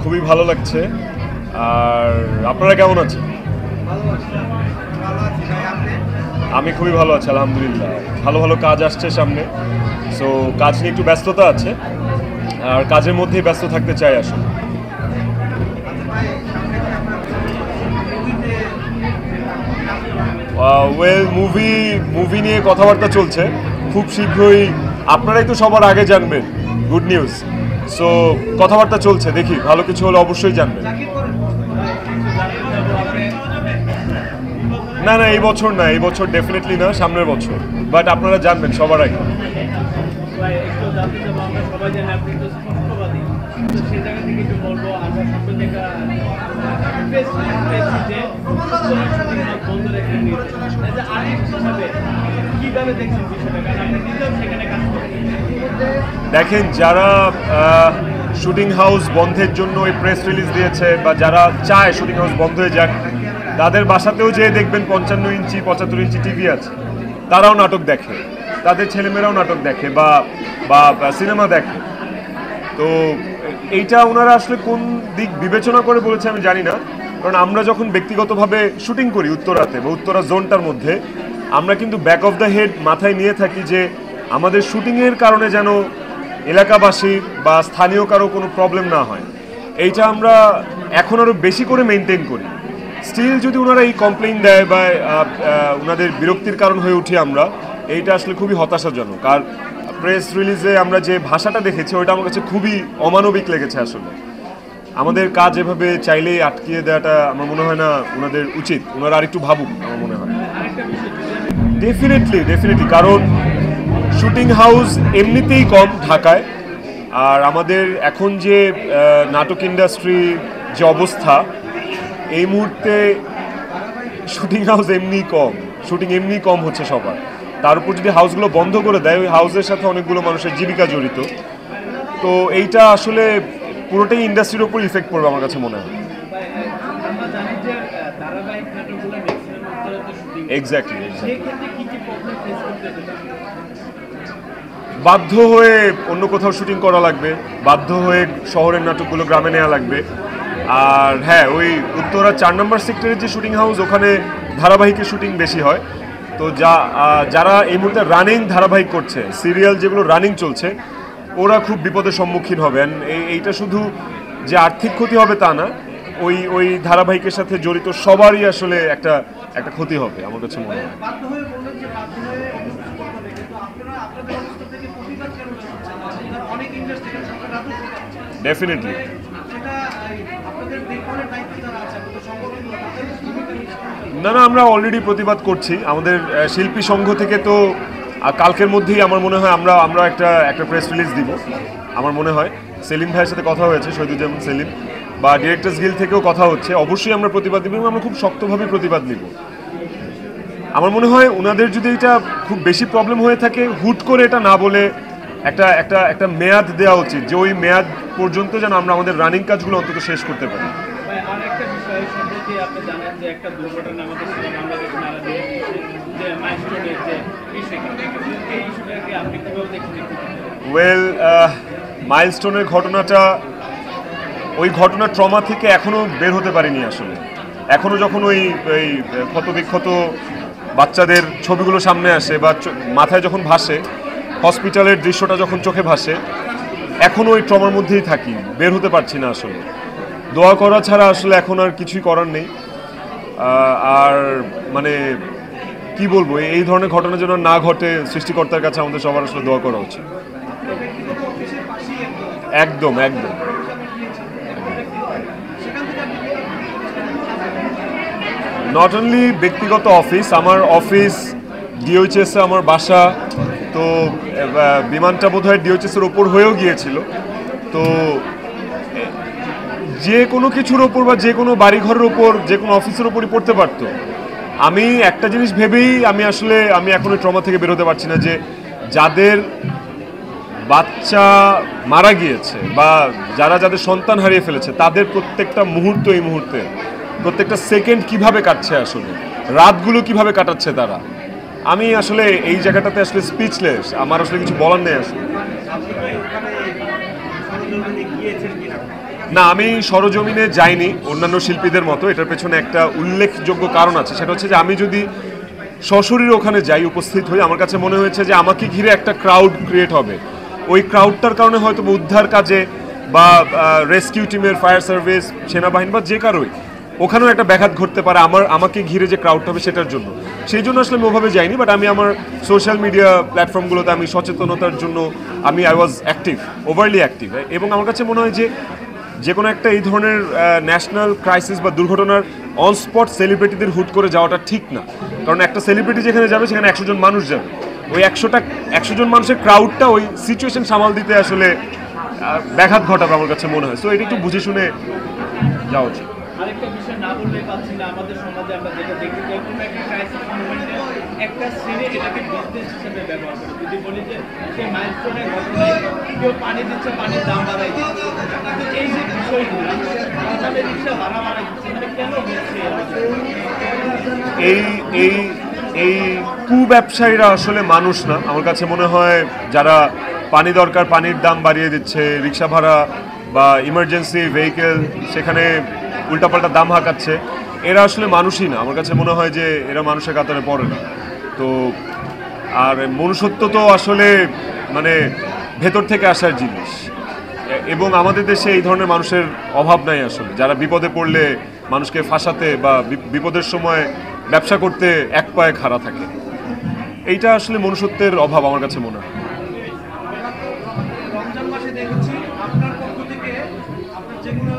খুবই ভালো লাগছে। আর আপনারা কেমন আছেন? আমি খুবই ভালো আছি আলহামদুলিল্লাহ। ভালো ভালো কাজ আসছে সামনে, সো কাজ নিয়ে একটু ব্যস্ততা আছে, আর কাজের মধ্যেই ব্যস্ত থাকতে চাই আসলে। মুভি নিয়ে কথাবার্তা চলছে, খুব শীঘ্রই আপনারাই তো সবার আগে জানবেন, গুড নিউজ। সো কথাবার্তা চলছে, দেখি ভালো কিছু হলে অবশ্যই জানবেন। না না, এই বছর না, এই বছর ডেফিনেটলি না, সামনের বছর, বাট আপনারা জানবেন সবার আগে। দেখেন, যারা শুটিং হাউস বন্ধের জন্য এই প্রেস রিলিজ দিয়েছে বা যারা চায় শুটিং হাউস বন্ধ হয়ে যাক, তাদের বাসাতেও যেয়ে দেখবেন 55 ইঞ্চি 75 ইঞ্চি টিভি আছে, তারাও নাটক দেখে, তাদের ছেলেমেয়েরাও নাটক দেখে বা বা সিনেমা দেখে। তো এইটা ওনারা আসলে কোন দিক বিবেচনা করে বলেছে আমি জানি না, কারণ আমরা যখন ব্যক্তিগতভাবে শুটিং করি উত্তরাতে বা উত্তরা জোনটার মধ্যে, আমরা কিন্তু ব্যাক অফ দ্য হেড মাথায় নিয়ে থাকি যে আমাদের শুটিংয়ের কারণে যেন এলাকাবাসীর বা স্থানীয় কারো কোনো প্রবলেম না হয়, এইটা আমরা এখন আরও বেশি করে মেনটেন করি। স্টিল যদি ওনারা এই কমপ্লেইন দেয় বা ওনাদের বিরক্তির কারণ হয়ে উঠি আমরা, এইটা আসলে খুবই হতাশাজনক। আর প্রেস রিলিজে আমরা যে ভাষাটা দেখেছি ওইটা আমার কাছে খুবই অমানবিক লেগেছে। আসলে আমাদের কাজ এভাবে চাইলেই আটকিয়ে দেওয়াটা আমার মনে হয় না ওনাদের উচিত, ওনারা আরেকটু ভাবুক আমার মনে হয়। ডেফিনেটলি, কারণ শুটিং হাউস এমনিতেই কম ঢাকায়, আর আমাদের এখন যে নাটক ইন্ডাস্ট্রি যে অবস্থা, এই মুহূর্তে শুটিং হাউস এমনি কম হচ্ছে সবার, তার উপর যদি হাউসগুলো বন্ধ করে দেয়, ওই হাউসের সাথে অনেকগুলো মানুষের জীবিকা জড়িত, তো এইটা আসলে পুরোটাই ইন্ডাস্ট্রির উপর ইফেক্ট পড়বে আমার কাছে মনে হয়। এক্স্যাক্টলি, বাধ্য হয়ে অন্য কোথাও শুটিং করা লাগবে, বাধ্য হয়ে শহরের নাটকগুলো গ্রামে নেওয়া লাগবে। আর হ্যাঁ, ওই উত্তরা 4 নম্বর সেক্টরের যে শুটিং হাউস, ওখানে ধারাবাহিকের শুটিং বেশি হয়। তো যারা এই মুহূর্তে রানিং ধারাবাহিক করছে, সিরিয়াল যেগুলো রানিং চলছে, ওরা খুব বিপদের সম্মুখীন হবেন। এইটা শুধু যে আর্থিক ক্ষতি হবে তা না, ওই ধারাবাহিকের সাথে জড়িত সবারই আসলে একটা ক্ষতি হবে আমার কাছে মনে হয়। ডেফিনেটলি না, আমরা অলরেডি প্রতিবাদ করছি। আমাদের শিল্পী সংঘ থেকে তো কালকের মধ্যেই আমার মনে হয় আমরা একটা প্রেস রিলিজ দিব। আমার মনে হয় সেলিম ভাইয়ের সাথে কথা হয়েছে, শহীদুজ্জামান সেলিম, বা ডিরেক্টর্স গিল্ড থেকেও কথা হচ্ছে। অবশ্যই আমরা প্রতিবাদ দিব এবং আমরা খুব শক্তভাবে প্রতিবাদ নিব। আমার মনে হয় ওনাদের যদি এটা খুব বেশি প্রবলেম হয়ে থাকে, হুট করে এটা না বলে একটা মেয়াদ দেওয়া উচিত, যে ওই মেয়াদ পর্যন্ত যেন আমরা আমাদের রানিং কাজগুলো অন্তত শেষ করতে পারি। মাইলস্টোনের ঘটনাটা, ওই ঘটনার ট্রমা থেকে এখনো বের হতে পারিনি আসলে। এখনো যখন ওই ক্ষতবিক্ষত বাচ্চাদের ছবিগুলো সামনে আসে বা মাথায় যখন ভাসে, হসপিটালের দৃশ্যটা যখন চোখে ভাসে, এখনো ওই ট্রমার মধ্যেই থাকি, বের হতে পারছি না আসলে। দোয়া করা ছাড়া আসলে এখন আর কিছুই করার নেই। আর মানে কি বলবো, এই ধরনের ঘটনা যেন না ঘটে, সৃষ্টিকর্তার কাছে আমাদের সবার আসলে দোয়া করা উচিত। একদম নট অনলি ব্যক্তিগত অফিস, আমার অফিস ডিওএইচএস, আমার বাসা, তো বিমানটা বোধহয় ডিওএইচএস এর ওপর হয়েও গিয়েছিল। তো যে কোনো কিছুর ওপর বা যে কোনো বাড়িঘরের ওপর, যে কোনো অফিসের ওপরই পড়তে পারতো। আমি একটা জিনিস ভেবেই আমি এখন ওই ট্রমা থেকে বেরোতে পারছি না, যে যাদের বাচ্চা মারা গিয়েছে বা যাদের সন্তান হারিয়ে ফেলেছে, তাদের প্রত্যেকটা মুহূর্ত, এই মুহূর্তে প্রত্যেকটা সেকেন্ড কিভাবে কাটছে, আসলে রাতগুলো কিভাবে কাটাচ্ছে তারা, আমি আসলে এই জায়গাটাতে আসলে স্পিচলেস, আমার আসলে কিছু বলার নেই আসলে। না, আমি সরজমিনে যাইনি অন্যান্য শিল্পীদের মতো। এটার পেছনে একটা উল্লেখযোগ্য কারণ আছে, সেটা হচ্ছে যে আমি যদি সশরীরে ওখানে যাই, উপস্থিত হই, আমার কাছে মনে হয়েছে যে আমাকে ঘিরে একটা ক্রাউড ক্রিয়েট হবে। ওই ক্রাউডটার কারণে হয়তো উদ্ধার কাজে বা রেস্কিউ টিমের, ফায়ার সার্ভিস, সেনাবাহিনী বা যে কারোই ওখানেও একটা ব্যাঘাত ঘটতে পারে আমাকে ঘিরে যে ক্রাউড হবে সেটার জন্য। সেই জন্য আসলে আমি ওভাবে যাইনি, বাট আমি আমার সোশ্যাল মিডিয়া প্ল্যাটফর্মগুলোতে আমি সচেতনতার জন্য I was active, overlay active. এবং আমার কাছে মনে হয় যে কোনো একটা এই ধরনের ন্যাশনাল ক্রাইসিস বা দুর্ঘটনার অন স্পট সেলিব্রিটিদের হুট করে যাওয়াটা ঠিক না। কারণ একটা সেলিব্রিটি যেখানে যাবে সেখানে 100 জন মানুষ যাবে, ওই 100 জন মানুষের ক্রাউডটা ওই সিচুয়েশন সামাল দিতে আসলে ব্যাঘাত ঘটাবে আমার কাছে মনে হয়। সো এটা একটু বুঝে শুনে যাওয়া উচিত। আরেকটা বিষয় না বললেই পাচ্ছি না, আমাদের সমাজে আমরা যেটা দেখি যে কোনো একটা ক্রাইসিস মোমেন্টে একটা শ্রেণী এটাকে বিজনেস হিসেবে ব্যবহার করে। যদি বলি যে সেই মাইলস্টোনের ঘটনায় কেউ পানি দিচ্ছে, পানির দাম বাড়াই দিচ্ছে, কিন্তু এই যে বিষয়গুলো আমাদের রিক্সা ভাড়া বাড়াই দিচ্ছে, মানে কেন হচ্ছে? এই ব্যবসায়ীরা আসলে মানুষ না। আমার কাছে মনে হয় যারা পানি দরকার পানির দাম বাড়িয়ে দিচ্ছে, রিক্সা ভাড়া বা ইমার্জেন্সি ভেহিকেল সেখানে উল্টাপাল্টা দাম হাঁকাচ্ছে, এরা আসলে মানুষই না। আমার কাছে মনে হয় যে এরা মানুষের কাতারে পড়ে না। তো আর মনুষ্যত্ব তো আসলে মানে ভেতর থেকে আসার জিনিস, এবং আমাদের দেশে এই ধরনের মানুষের অভাব নাই আসলে, যারা বিপদে পড়লে মানুষকে ফাঁসাতে বা বিপদের সময় ব্যবসা করতে এক পায়ে খাড়া থাকে। এইটা আসলে মনুষ্যত্বের অভাব আমার কাছে মনে হয়। রমজান মাসে দেখেছি আপনার পক্ষ থেকে আপনার যেগুলো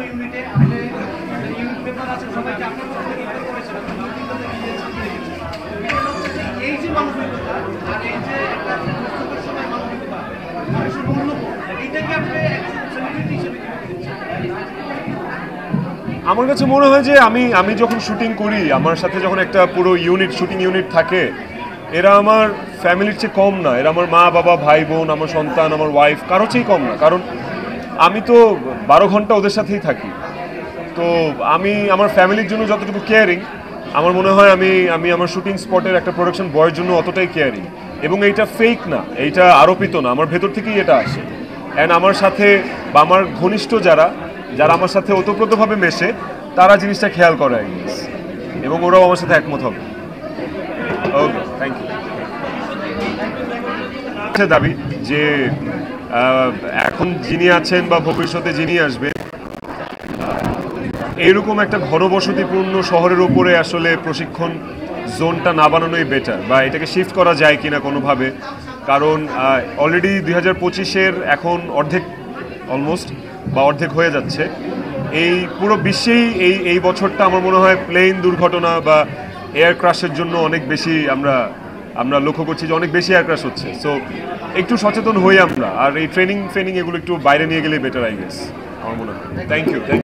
ইউনিটে আপনি ইউনিট পেপার আছে সবাইকে আপনার পক্ষ থেকে ইনভাইট করেছিলেন, এই যে মানবিকতা আর এই যে একটা প্রস্তুতের সময় মানবিকতা মানুষের মূল্যবোধ, এইটাকে আপনি সেলিব্রিটি হিসেবে আমার কাছে মনে হয় যে আমি যখন শুটিং করি, আমার সাথে যখন একটা পুরো শুটিং ইউনিট থাকে, এরা আমার ফ্যামিলির চেয়ে কম না। এরা আমার মা বাবা, ভাই বোন, আমার সন্তান, আমার ওয়াইফ, কারো চেয়েই কম না। কারণ আমি তো 12 ঘন্টা ওদের সাথেই থাকি। তো আমি আমার ফ্যামিলির জন্য যতটুকু কেয়ারিং, আমার মনে হয় আমি আমার শুটিং স্পটের একটা প্রোডাকশন বয়ের জন্য অতটাই কেয়ারিং। এবং এইটা ফেক না, এইটা আরোপিত না, আমার ভেতর থেকেই এটা আসে। অ্যান্ড আমার সাথে বা আমার ঘনিষ্ঠ যারা আমার সাথে ওতপ্রোতভাবে মেশে, তারা জিনিসটা খেয়াল করে আই গেস, এবং ওরাও আমার সাথে একমত হবে। ওকে, থ্যাংক ইউ। দাবি যে এখন যিনি আছেন বা ভবিষ্যতে যিনি আসবে, এইরকম একটা ঘনবসতিপূর্ণ শহরের উপরে আসলে প্রশিক্ষণ জোনটা না বানানোই বেটার, বা এটাকে শিফট করা যায় কিনা কোনোভাবে। কারণ অলরেডি 2025-এর এখন অর্ধেক হয়ে যাচ্ছে। এই পুরো বিশ্বেই এই বছরটা আমার মনে হয় প্লেন দুর্ঘটনা বা এয়ার ক্রাশের জন্য অনেক বেশি আমরা লক্ষ্য করছি যে অনেক বেশি এয়ার ক্রাশ হচ্ছে। সো একটু সচেতন হই আমরা, আর এই ট্রেনিং এগুলো একটু বাইরে নিয়ে গেলে বেটার আই গেস আমার মনে হয়। Thank you.